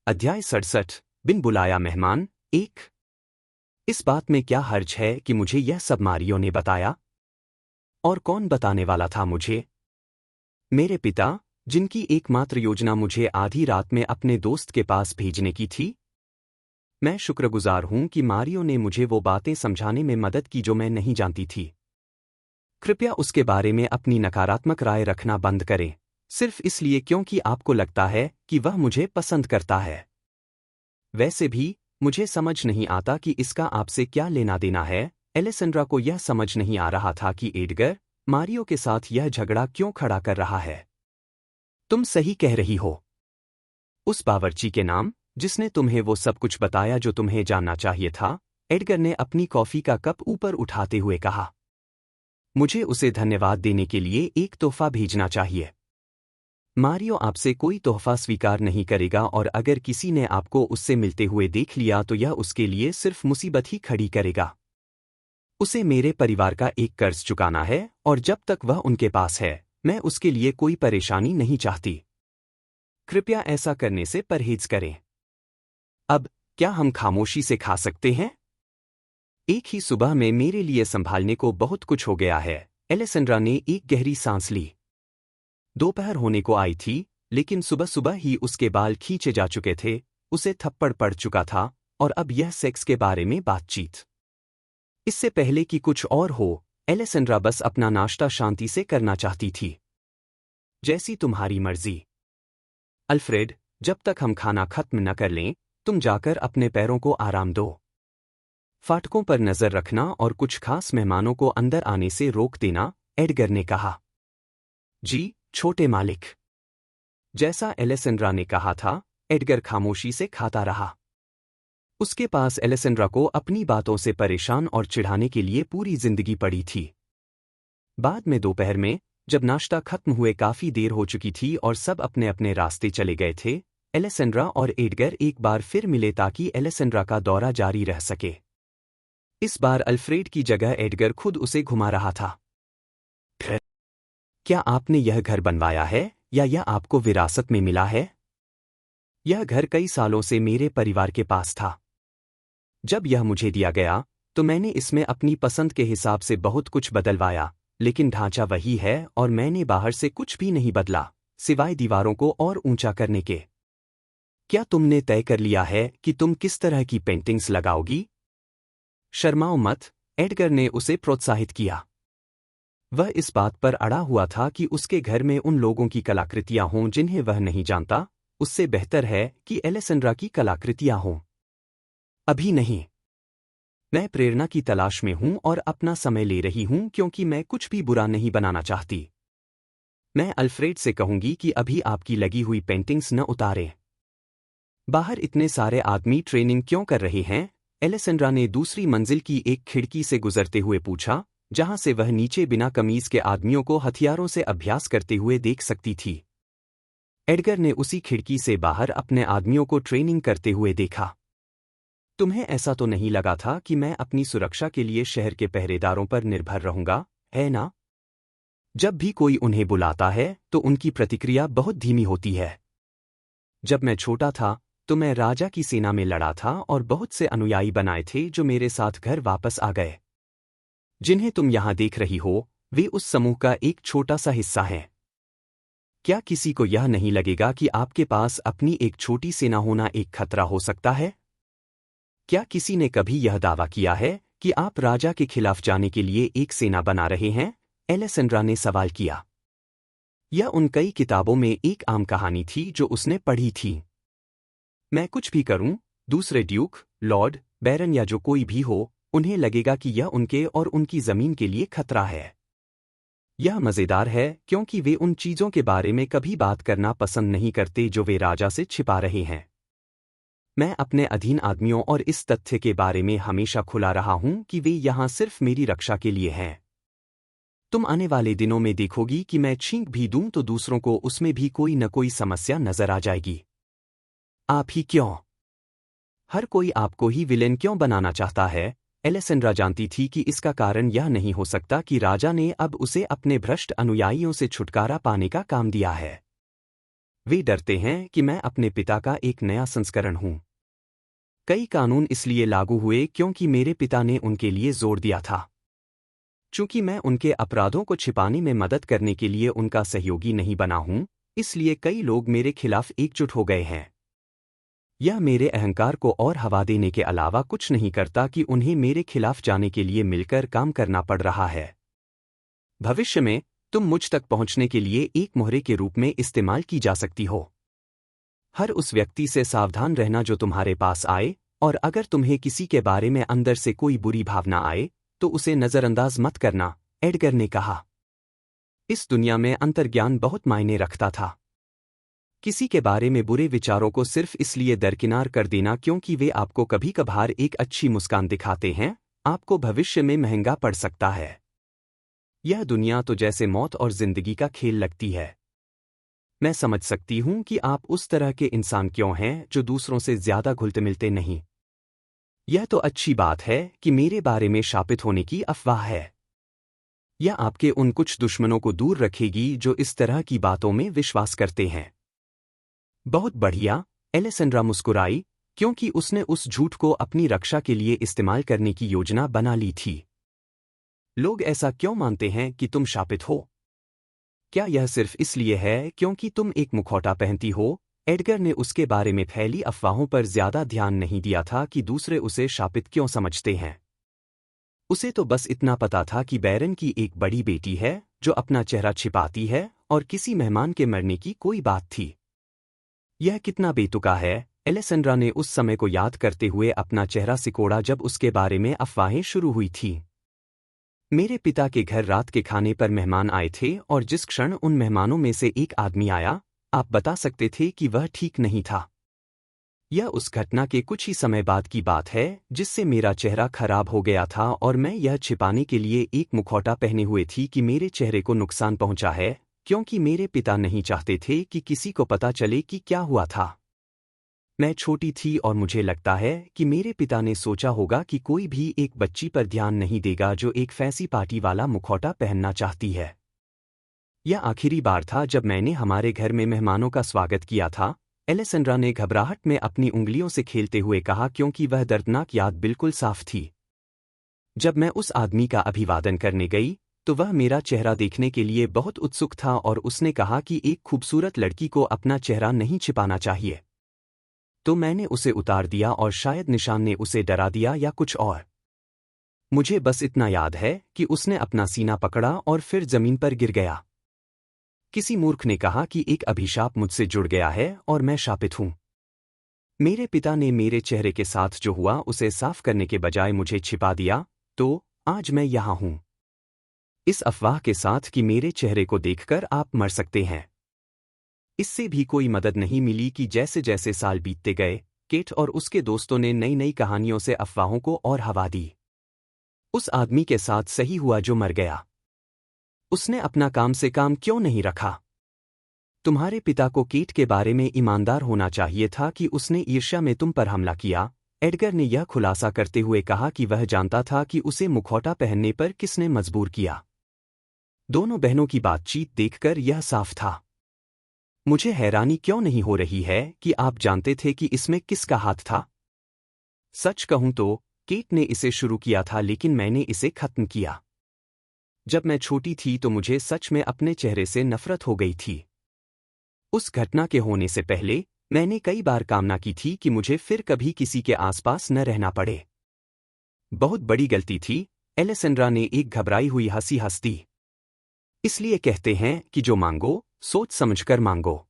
अध्याय 67 बिन बुलाया मेहमान 1। इस बात में क्या हर्ज है कि मुझे यह सब मारियो ने बताया? और कौन बताने वाला था मुझे? मेरे पिता, जिनकी एकमात्र योजना मुझे आधी रात में अपने दोस्त के पास भेजने की थी। मैं शुक्रगुजार हूं कि मारियो ने मुझे वो बातें समझाने में मदद की जो मैं नहीं जानती थी। कृपया उसके बारे में अपनी नकारात्मक राय रखना बंद करें, सिर्फ इसलिए क्योंकि आपको लगता है कि वह मुझे पसंद करता है। वैसे भी, मुझे समझ नहीं आता कि इसका आपसे क्या लेना देना है। एलेसेंड्रा को यह समझ नहीं आ रहा था कि एडगर, मारियो के साथ यह झगड़ा क्यों खड़ा कर रहा है। तुम सही कह रही हो। उस बावर्ची के नाम, जिसने तुम्हें वो सब कुछ बताया जो तुम्हें जानना चाहिए था, एडगर ने अपनी कॉफी का कप ऊपर उठाते हुए कहा। मुझे उसे धन्यवाद देने के लिए एक तोहफा भेजना चाहिए। मारियो आपसे कोई तोहफा स्वीकार नहीं करेगा और अगर किसी ने आपको उससे मिलते हुए देख लिया तो यह उसके लिए सिर्फ मुसीबत ही खड़ी करेगा। उसे मेरे परिवार का एक कर्ज चुकाना है और जब तक वह उनके पास है, मैं उसके लिए कोई परेशानी नहीं चाहती। कृपया ऐसा करने से परहेज करें। अब, क्या हम खामोशी से खा सकते हैं? एक ही सुबह में मेरे लिए संभालने को बहुत कुछ हो गया है। एलेसेंड्रा ने एक गहरी सांस ली। दोपहर होने को आई थी, लेकिन सुबह सुबह ही उसके बाल खींचे जा चुके थे, उसे थप्पड़ पड़ चुका था, और अब यह सेक्स के बारे में बातचीत। इससे पहले कि कुछ और हो, एलेसेंड्रा बस अपना नाश्ता शांति से करना चाहती थी। जैसी तुम्हारी मर्जी। अल्फ्रेड, जब तक हम खाना खत्म न कर लें, तुम जाकर अपने पैरों को आराम दो। फाटकों पर नजर रखना और कुछ खास मेहमानों को अंदर आने से रोक देना, एडगर ने कहा। जी, छोटे मालिक। जैसा एलेसेंड्रा ने कहा था, एडगर खामोशी से खाता रहा। उसके पास एलेसेंड्रा को अपनी बातों से परेशान और चिढ़ाने के लिए पूरी जिंदगी पड़ी थी। बाद में दोपहर में, जब नाश्ता खत्म हुए काफी देर हो चुकी थी और सब अपने अपने रास्ते चले गए थे, एलेसेंड्रा और एडगर एक बार फिर मिले ताकि एलेसेंड्रा का दौरा जारी रह सके। इस बार अल्फ्रेड की जगह एडगर खुद उसे घुमा रहा था। क्या आपने यह घर बनवाया है या यह आपको विरासत में मिला है? यह घर कई सालों से मेरे परिवार के पास था। जब यह मुझे दिया गया, तो मैंने इसमें अपनी पसंद के हिसाब से बहुत कुछ बदलवाया, लेकिन ढांचा वही है और मैंने बाहर से कुछ भी नहीं बदला, सिवाय दीवारों को और ऊंचा करने के। क्या तुमने तय कर लिया है कि तुम किस तरह की पेंटिंग्स लगाओगी? शर्माओ मत, एडगर ने उसे प्रोत्साहित किया। वह इस बात पर अड़ा हुआ था कि उसके घर में उन लोगों की कलाकृतियां हों जिन्हें वह नहीं जानता। उससे बेहतर है कि एलेसेंड्रा की कलाकृतियां हों। अभी नहीं। मैं प्रेरणा की तलाश में हूं और अपना समय ले रही हूं क्योंकि मैं कुछ भी बुरा नहीं बनाना चाहती। मैं अल्फ्रेड से कहूंगी कि अभी आपकी लगी हुई पेंटिंग्स न उतारें। बाहर इतने सारे आदमी ट्रेनिंग क्यों कर रहे हैं? एलेसेंड्रा ने दूसरी मंजिल की एक खिड़की से गुजरते हुए पूछा, जहां से वह नीचे बिना कमीज के आदमियों को हथियारों से अभ्यास करते हुए देख सकती थी। एडगर ने उसी खिड़की से बाहर अपने आदमियों को ट्रेनिंग करते हुए देखा। तुम्हें ऐसा तो नहीं लगा था कि मैं अपनी सुरक्षा के लिए शहर के पहरेदारों पर निर्भर रहूंगा, है ना? जब भी कोई उन्हें बुलाता है तो उनकी प्रतिक्रिया बहुत धीमी होती है। जब मैं छोटा था तो मैं राजा की सेना में लड़ा था और बहुत से अनुयायी बनाए थे जो मेरे साथ घर वापस आ गए। जिन्हें तुम यहां देख रही हो, वे उस समूह का एक छोटा सा हिस्सा हैं। क्या किसी को यह नहीं लगेगा कि आपके पास अपनी एक छोटी सेना होना एक खतरा हो सकता है? क्या किसी ने कभी यह दावा किया है कि आप राजा के खिलाफ जाने के लिए एक सेना बना रहे हैं? एलेसेंड्रा ने सवाल किया। यह उन कई किताबों में एक आम कहानी थी जो उसने पढ़ी थी। मैं कुछ भी करूं, दूसरे ड्यूक, लॉर्ड, बैरन या जो कोई भी हो, उन्हें लगेगा कि यह उनके और उनकी जमीन के लिए खतरा है। यह मजेदार है क्योंकि वे उन चीजों के बारे में कभी बात करना पसंद नहीं करते जो वे राजा से छिपा रहे हैं। मैं अपने अधीन आदमियों और इस तथ्य के बारे में हमेशा खुला रहा हूं कि वे यहां सिर्फ मेरी रक्षा के लिए हैं। तुम आने वाले दिनों में देखोगी कि मैं छींक भी दूं तो दूसरों को उसमें भी कोई न कोई समस्या नजर आ जाएगी। आप ही क्यों? हर कोई आपको ही विलेन क्यों बनाना चाहता है? एलेसेंड्रा जानती थी कि इसका कारण यह नहीं हो सकता कि राजा ने अब उसे अपने भ्रष्ट अनुयायियों से छुटकारा पाने का काम दिया है। वे डरते हैं कि मैं अपने पिता का एक नया संस्करण हूं। कई कानून इसलिए लागू हुए क्योंकि मेरे पिता ने उनके लिए जोर दिया था। चूंकि मैं उनके अपराधों को छिपाने में मदद करने के लिए उनका सहयोगी नहीं बना हूं, इसलिए कई लोग मेरे खिलाफ एकजुट हो गए हैं। यह मेरे अहंकार को और हवा देने के अलावा कुछ नहीं करता कि उन्हें मेरे खिलाफ जाने के लिए मिलकर काम करना पड़ रहा है। भविष्य में तुम मुझ तक पहुंचने के लिए एक मोहरे के रूप में इस्तेमाल की जा सकती हो। हर उस व्यक्ति से सावधान रहना जो तुम्हारे पास आए, और अगर तुम्हें किसी के बारे में अंदर से कोई बुरी भावना आए तो उसे नजरअंदाज मत करना, एडगर ने कहा। इस दुनिया में अंतर्ज्ञान बहुत मायने रखता था। किसी के बारे में बुरे विचारों को सिर्फ इसलिए दरकिनार कर देना क्योंकि वे आपको कभी कभार एक अच्छी मुस्कान दिखाते हैं, आपको भविष्य में महंगा पड़ सकता है। यह दुनिया तो जैसे मौत और जिंदगी का खेल लगती है। मैं समझ सकती हूं कि आप उस तरह के इंसान क्यों हैं जो दूसरों से ज्यादा घुलते मिलते नहीं। यह तो अच्छी बात है कि मेरे बारे में शापित होने की अफवाह है। यह आपके उन कुछ दुश्मनों को दूर रखेगी जो इस तरह की बातों में विश्वास करते हैं। बहुत बढ़िया, एलेसेंड्रा मुस्कुराई, क्योंकि उसने उस झूठ को अपनी रक्षा के लिए इस्तेमाल करने की योजना बना ली थी। लोग ऐसा क्यों मानते हैं कि तुम शापित हो? क्या यह सिर्फ इसलिए है क्योंकि तुम एक मुखौटा पहनती हो? एडगर ने उसके बारे में फैली अफवाहों पर ज्यादा ध्यान नहीं दिया था कि दूसरे उसे शापित क्यों समझते हैं। उसे तो बस इतना पता था कि बैरन की एक बड़ी बेटी है जो अपना चेहरा छिपाती है और किसी मेहमान के मरने की कोई बात थी। यह कितना बेतुका है, एलेसेंड्रा ने उस समय को याद करते हुए अपना चेहरा सिकोड़ा जब उसके बारे में अफवाहें शुरू हुई थीं। मेरे पिता के घर रात के खाने पर मेहमान आए थे और जिस क्षण उन मेहमानों में से एक आदमी आया, आप बता सकते थे कि वह ठीक नहीं था। यह उस घटना के कुछ ही समय बाद की बात है जिससे मेरा चेहरा खराब हो गया था और मैं यह छिपाने के लिए एक मुखौटा पहने हुए थी कि मेरे चेहरे को नुकसान पहुंचा है, क्योंकि मेरे पिता नहीं चाहते थे कि किसी को पता चले कि क्या हुआ था। मैं छोटी थी और मुझे लगता है कि मेरे पिता ने सोचा होगा कि कोई भी एक बच्ची पर ध्यान नहीं देगा जो एक फैंसी पार्टी वाला मुखौटा पहनना चाहती है। यह आखिरी बार था जब मैंने हमारे घर में मेहमानों का स्वागत किया था, एलेसेंड्रा ने घबराहट में अपनी उंगलियों से खेलते हुए कहा, क्योंकि वह दर्दनाक याद बिल्कुल साफ थी। जब मैं उस आदमी का अभिवादन करने गई तो वह मेरा चेहरा देखने के लिए बहुत उत्सुक था और उसने कहा कि एक खूबसूरत लड़की को अपना चेहरा नहीं छिपाना चाहिए। तो मैंने उसे उतार दिया और शायद निशान ने उसे डरा दिया या कुछ और। मुझे बस इतना याद है कि उसने अपना सीना पकड़ा और फिर जमीन पर गिर गया। किसी मूर्ख ने कहा कि एक अभिशाप मुझसे जुड़ गया है और मैं शापित हूं। मेरे पिता ने मेरे चेहरे के साथ जो हुआ उसे साफ करने के बजाय मुझे छिपा दिया, तो आज मैं यहां हूं। इस अफवाह के साथ कि मेरे चेहरे को देखकर आप मर सकते हैं। इससे भी कोई मदद नहीं मिली कि जैसे जैसे साल बीतते गए, केट और उसके दोस्तों ने नई नई कहानियों से अफवाहों को और हवा दी। उस आदमी के साथ सही हुआ जो मर गया। उसने अपना काम से काम क्यों नहीं रखा? तुम्हारे पिता को केट के बारे में ईमानदार होना चाहिए था कि उसने ईर्ष्या में तुम पर हमला किया, एडगर ने यह खुलासा करते हुए कहा कि वह जानता था कि उसे मुखौटा पहनने पर किसने मजबूर किया। दोनों बहनों की बातचीत देखकर यह साफ था। मुझे हैरानी क्यों नहीं हो रही है कि आप जानते थे कि इसमें किसका हाथ था। सच कहूं तो केट ने इसे शुरू किया था, लेकिन मैंने इसे खत्म किया। जब मैं छोटी थी तो मुझे सच में अपने चेहरे से नफरत हो गई थी। उस घटना के होने से पहले मैंने कई बार कामना की थी कि मुझे फिर कभी किसी के आसपास न रहना पड़े। बहुत बड़ी गलती थी, एलेसेंड्रा ने एक घबराई हुई हंसी हंस दी। इसलिए कहते हैं कि जो मांगो सोच समझकर मांगो।